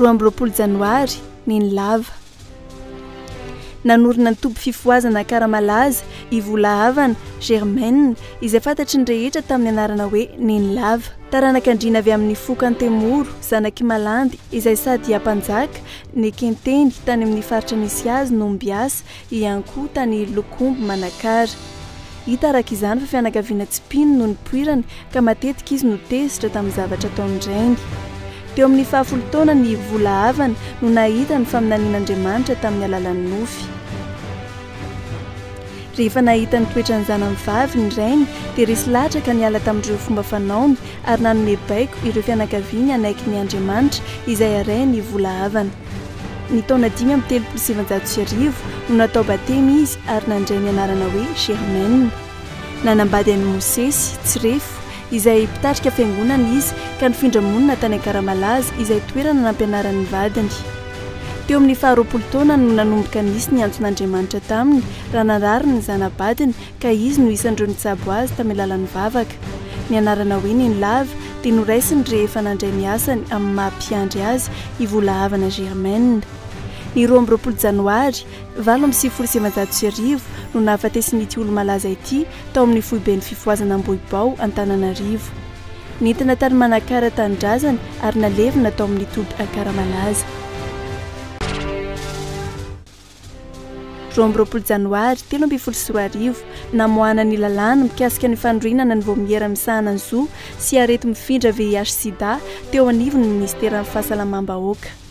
roambroapolo janoary niny lava nanorina ny toby fifoazana karamalaza ivola havana Germaine izay fantatry ny rehetra tamin'ny anarana hoe niny lava taranakandrina avy amin'ny fokany temoro zanaky malandy izay sady ampanjaka ny kenteny tany amin'ny faritra nisy azy no mbiasa ihany koa tany lokomby manakara hita araka izany fa fianakaviana tsipino no nipoirany ka matetika izy no tezitra tamin'ny zavatra ataony rainy teo amin'ny 10 taona ny vola havana no nahita ny faminanian'Andriamanitra tamin'ny alalan'ny nofy rehefa nahita ny toetrany zanany vavy ny rainy dia resy latraka niala tamin'ireo fomba fanaony ary nanome baiko ireo fianakaviany anaiky ny Andriamanitra izay arainy vola havana ny taona 5:700 no natao batemy izy ary nandray ny anarana hoe Germaine nanambady any Mosesy Tsirefo izay mpitarika fiangonana izy ka nifindra-monina tany Karamalaza izay toerana nampianaran'ny vadiny teo amin'ny 20 taona no nanomboka nisy ny antson'Andriamanitra taminy raha nanariny ny zanabadiny ka izy no isan'ireo nitsabo azy tamin'ny alalan'ny vavaka ny anarana hoe niny lava dia noraisiny rehefa nandray ny asany amin'ny mahampiandry azy ivola havana Germaine ny 20 janoary 9:700 no nahafatesin'ity olo malaza ity tao amin'ny foiben'ny fifoazana Ambohibao Antananarivo nentina tany manakara tany-drazany ary nalevina tao amin'ny toby Karamalaza 20 janoary 13 namoahana ny lalàna mikasika ny fandroinana ny vomiera misahana ny zo sy arety mifindra VIH/SIDA teo anivon'ny Ministeran'ny Fahasalamam-bahoaka